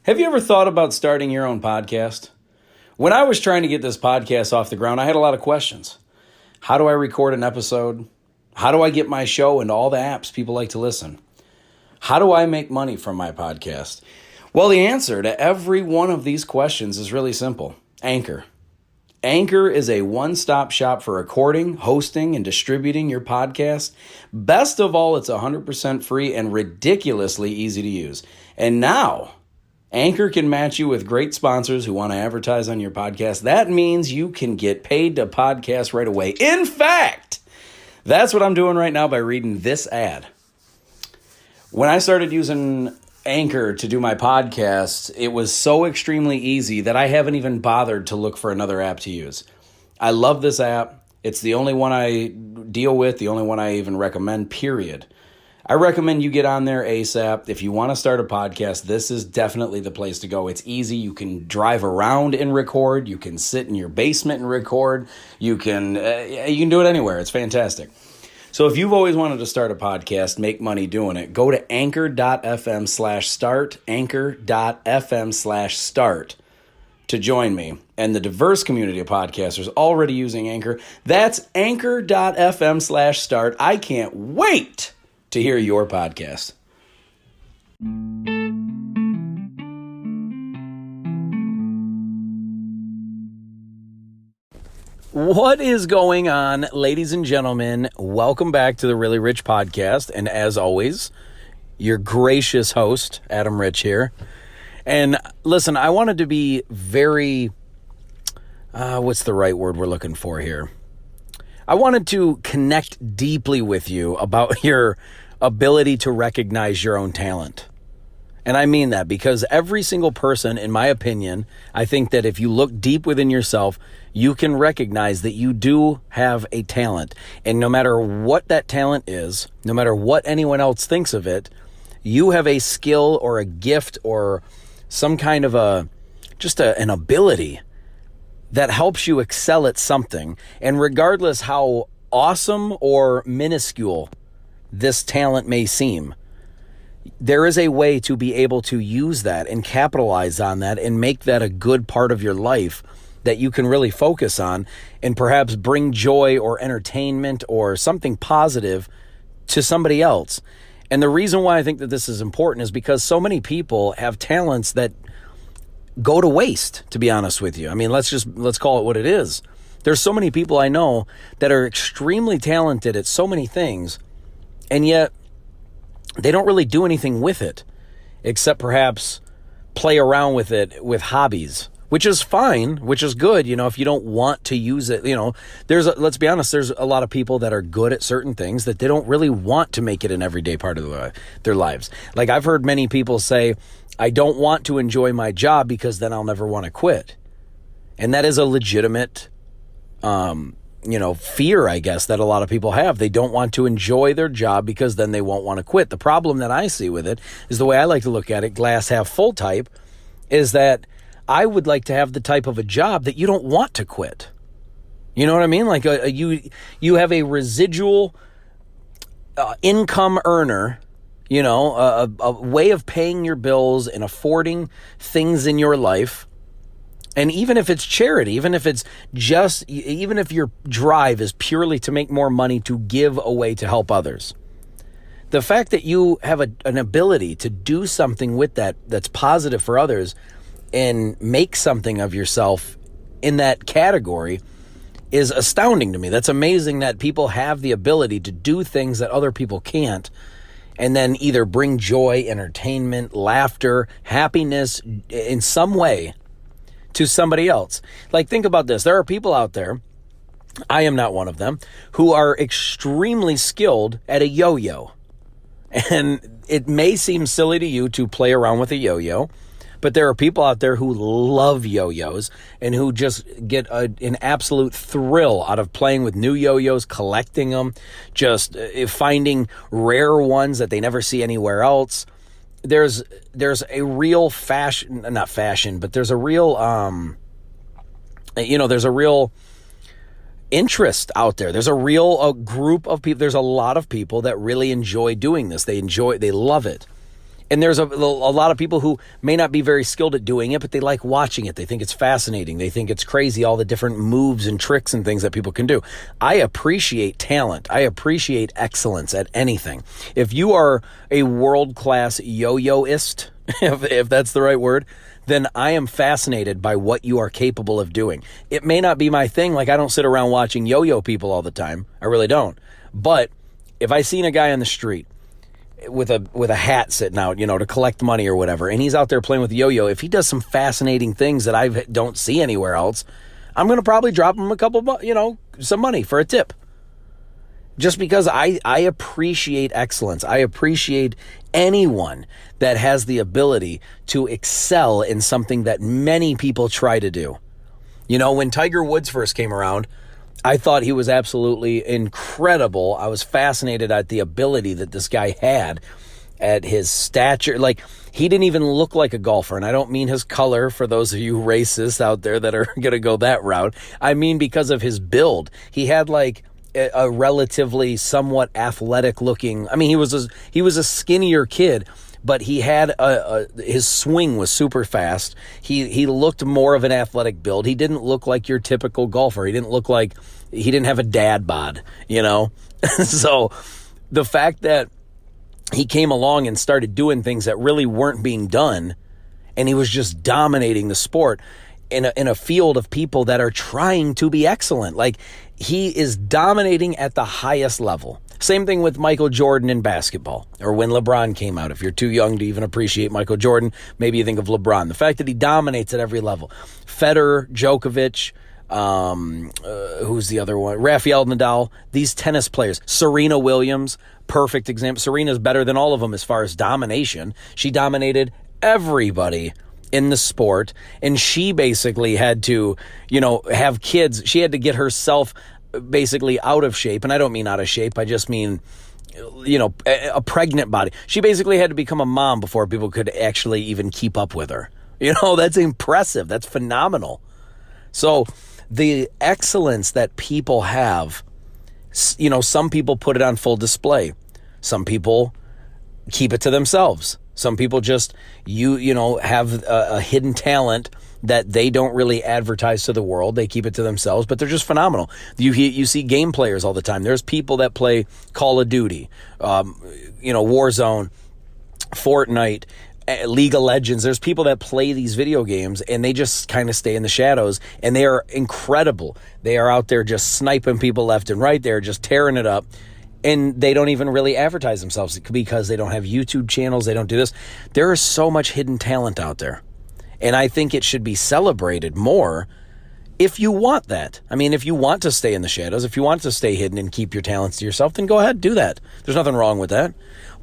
Have you ever thought about starting your own podcast? When I was trying to get this podcast off the ground, I had a lot of questions. How do I record an episode? How do I get my show into all the apps people like to listen? How do I make money from my podcast? Well, the answer to every one of these questions is really simple. Anchor. Anchor is a one-stop shop for recording, hosting, and distributing your podcast. Best of all, it's 100% free and ridiculously easy to use. And now, Anchor can match you with great sponsors who want to advertise on your podcast. That means you can get paid to podcast right away. In fact, that's what I'm doing right now by reading this ad. When I started using Anchor to do my podcast, it was so extremely easy that I haven't even bothered to look for another app to use. I love this app. It's the only one I deal with, the only one I even recommend, period. I recommend you get on there ASAP. If you want to start a podcast, this is definitely the place to go. It's easy. You can drive around and record. You can sit in your basement and record. You can do it anywhere. It's fantastic. So if you've always wanted to start a podcast, make money doing it, go to anchor.fm/start, anchor.fm/start to join me and the diverse community of podcasters already using Anchor. That's anchor.fm/start. I can't wait to hear your podcast. What is going on, ladies and gentlemen? Welcome back to the Really Rich Podcast. And as always, your gracious host, Adam Rich here. And listen, I wanted to be very, what's the right word we're looking for here? I wanted to connect deeply with you about your ability to recognize your own talent. And I mean that because every single person, in my opinion, I think that if you look deep within yourself, you can recognize that you do have a talent. And no matter what that talent is, no matter what anyone else thinks of it, you have a skill or a gift or some kind of an ability that helps you excel at something. And regardless how awesome or minuscule this talent may seem, there is a way to be able to use that and capitalize on that and make that a good part of your life that you can really focus on and perhaps bring joy or entertainment or something positive to somebody else. And the reason why I think that this is important is because so many people have talents that go to waste, to be honest with you. I mean, let's call it what it is. There's so many people I know that are extremely talented at so many things, and yet they don't really do anything with it except perhaps play around with it with hobbies, which is fine, which is good. You know, if you don't want to use it, let's be honest, there's a lot of people that are good at certain things that they don't really want to make it an everyday part of their lives. Like I've heard many people say, I don't want to enjoy my job because then I'll never want to quit. And that is a legitimate, fear, I guess, that a lot of people have. They don't want to enjoy their job because then they won't want to quit. The problem that I see with it is the way I like to look at it, glass half full type, is that I would like to have the type of a job that you don't want to quit. You know what I mean? Like you have a residual income earner, a way of paying your bills and affording things in your life. And even if it's charity, even if your drive is purely to make more money to give away to help others, the fact that you have an ability to do something with that's positive for others and make something of yourself in that category is astounding to me. That's amazing that people have the ability to do things that other people can't, and then either bring joy, entertainment, laughter, happiness in some way to somebody else. Like, think about this. There are people out there, I am not one of them, who are extremely skilled at a yo-yo. And it may seem silly to you to play around with a yo-yo, but there are people out there who love yo-yos and who just get an absolute thrill out of playing with new yo-yos, collecting them, just finding rare ones that they never see anywhere else. There's a real not fashion, but there's a real, there's a real interest out there. There's a group of people. There's a lot of people that really enjoy doing this. They love it. And there's a lot of people who may not be very skilled at doing it, but they like watching it. They think it's fascinating. They think it's crazy, all the different moves and tricks and things that people can do. I appreciate talent. I appreciate excellence at anything. If you are a world-class yo-yoist, if that's the right word, then I am fascinated by what you are capable of doing. It may not be my thing. Like, I don't sit around watching yo-yo people all the time. I really don't. But if I seen a guy on the street with a hat sitting out, to collect money or whatever, and he's out there playing with the yo-yo, if he does some fascinating things that I don't see anywhere else, I'm going to probably drop him a couple, some money for a tip. Just because I appreciate excellence. I appreciate anyone that has the ability to excel in something that many people try to do. When Tiger Woods first came around, I thought he was absolutely incredible. I was fascinated at the ability that this guy had, at his stature. Like, he didn't even look like a golfer. And I don't mean his color, for those of you racists out there that are going to go that route. I mean because of his build. He had like a relatively somewhat athletic looking. I mean, he was a skinnier kid, but he had his swing was super fast. He looked more of an athletic build. He didn't look like your typical golfer. He didn't have a dad bod, So the fact that he came along and started doing things that really weren't being done, and he was just dominating the sport in a field of people that are trying to be excellent. Like, he is dominating at the highest level. Same thing with Michael Jordan in basketball, or when LeBron came out. If you're too young to even appreciate Michael Jordan, maybe you think of LeBron. The fact that he dominates at every level. Federer, Djokovic, who's the other one? Rafael Nadal, these tennis players. Serena Williams, perfect example. Serena's better than all of them as far as domination. She dominated everybody in the sport, and she basically had to, have kids. She had to get herself basically out of shape. And I don't mean out of shape. I just mean, a pregnant body. She basically had to become a mom before people could actually even keep up with her. That's impressive. That's phenomenal. So the excellence that people have, some people put it on full display. Some people keep it to themselves. Some people just, have a hidden talent that they don't really advertise to the world. They keep it to themselves, but they're just phenomenal. You see game players all the time. There's people that play Call of Duty, Warzone, Fortnite, League of Legends. There's people that play these video games, and they just kind of stay in the shadows, and they are incredible. They are out there just sniping people left and right. They're just tearing it up. And they don't even really advertise themselves because they don't have YouTube channels. They don't do this. There is so much hidden talent out there. And I think it should be celebrated more if you want that. I mean, if you want to stay in the shadows, if you want to stay hidden and keep your talents to yourself, then go ahead, do that. There's nothing wrong with that.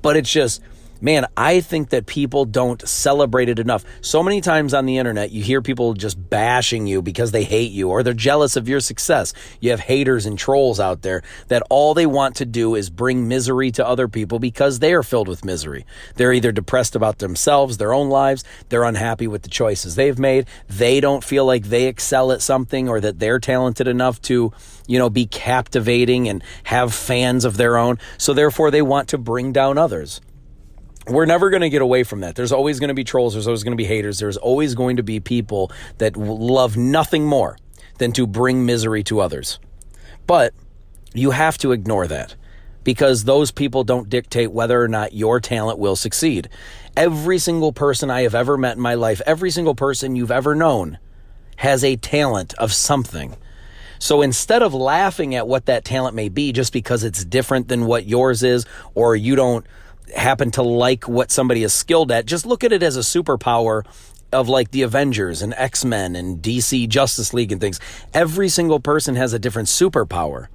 But it's just, man, I think that people don't celebrate it enough. So many times on the internet, you hear people just bashing you because they hate you or they're jealous of your success. You have haters and trolls out there that all they want to do is bring misery to other people because they are filled with misery. They're either depressed about themselves, their own lives, they're unhappy with the choices they've made. They don't feel like they excel at something or that they're talented enough to, be captivating and have fans of their own. So therefore, they want to bring down others. We're never going to get away from that. There's always going to be trolls. There's always going to be haters. There's always going to be people that love nothing more than to bring misery to others. But you have to ignore that because those people don't dictate whether or not your talent will succeed. Every single person I have ever met in my life, every single person you've ever known has a talent of something. So instead of laughing at what that talent may be just because it's different than what yours is, or you don't happen to like what somebody is skilled at, just look at it as a superpower of like the Avengers and X-Men and DC Justice League and things. Every single person has a different superpower.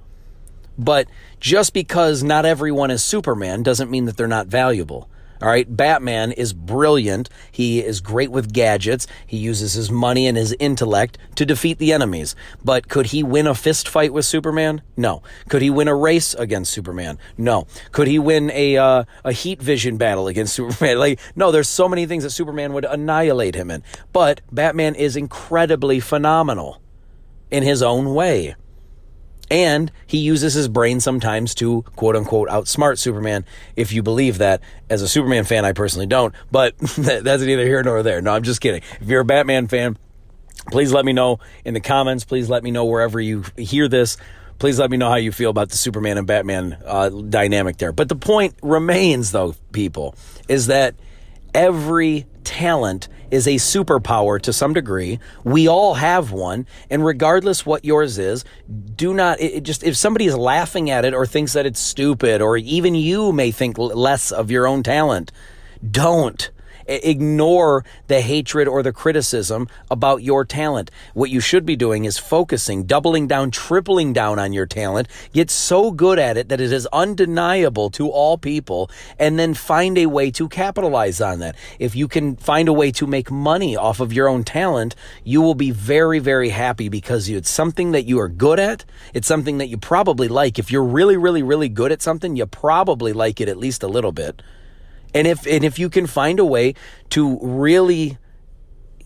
But just because not everyone is Superman doesn't mean that they're not valuable. All right, Batman is brilliant. He is great with gadgets. He uses his money and his intellect to defeat the enemies. But could he win a fist fight with Superman? No. Could he win a race against Superman? No. Could he win a heat vision battle against Superman? No, there's so many things that Superman would annihilate him in. But Batman is incredibly phenomenal in his own way. And he uses his brain sometimes to, quote unquote, outsmart Superman, if you believe that. As a Superman fan, I personally don't, but that's neither here nor there. No, I'm just kidding. If you're a Batman fan, please let me know in the comments. Please let me know wherever you hear this. Please let me know how you feel about the Superman and Batman dynamic there. But the point remains, though, people, is that every talent is a superpower to some degree. We all have one, and regardless what yours is, do not just if somebody is laughing at it or thinks that it's stupid, or even you may think less of your own talent, don't ignore the hatred or the criticism about your talent. What you should be doing is focusing, doubling down, tripling down on your talent. Get so good at it that it is undeniable to all people, and then find a way to capitalize on that. If you can find a way to make money off of your own talent, you will be very, very happy, because it's something that you are good at. It's something that you probably like. If you're really, really, really good at something, you probably like it at least a little bit. And if you can find a way to really,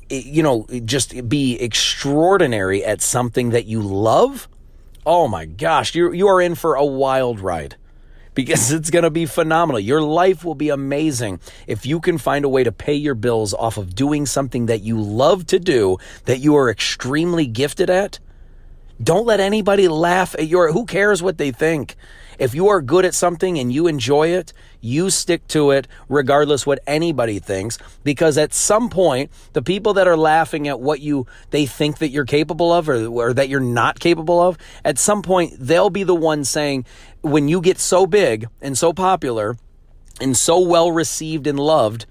just be extraordinary at something that you love, oh my gosh, you are in for a wild ride, because it's going to be phenomenal. Your life will be amazing if you can find a way to pay your bills off of doing something that you love to do, that you are extremely gifted at. Don't let anybody laugh at who cares what they think. If you are good at something and you enjoy it, you stick to it regardless what anybody thinks, because at some point, the people that are laughing at what they think that you're capable of, or that you're not capable of, at some point, they'll be the ones saying, when you get so big and so popular and so well received and loved,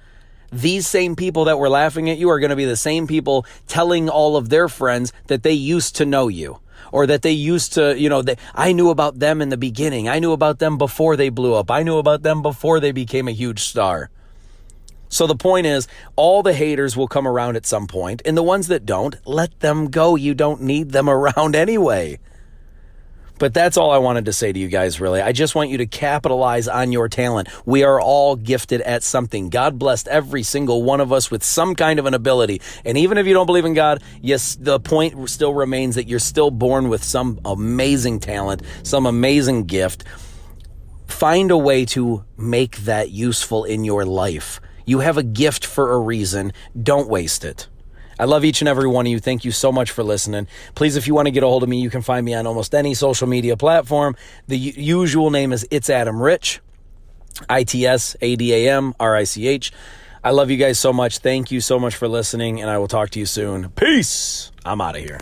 these same people that were laughing at you are going to be the same people telling all of their friends that they used to know you. Or that they used to, I knew about them in the beginning. I knew about them before they blew up. I knew about them before they became a huge star. So the point is, all the haters will come around at some point, and the ones that don't, let them go. You don't need them around anyway. But that's all I wanted to say to you guys, really. I just want you to capitalize on your talent. We are all gifted at something. God blessed every single one of us with some kind of an ability. And even if you don't believe in God, yes, the point still remains that you're still born with some amazing talent, some amazing gift. Find a way to make that useful in your life. You have a gift for a reason. Don't waste it. I love each and every one of you. Thank you so much for listening. Please, if you want to get a hold of me, you can find me on almost any social media platform. The usual name is It's Adam Rich, ITSADAMRICH. I love you guys so much. Thank you so much for listening, and I will talk to you soon. Peace. I'm out of here.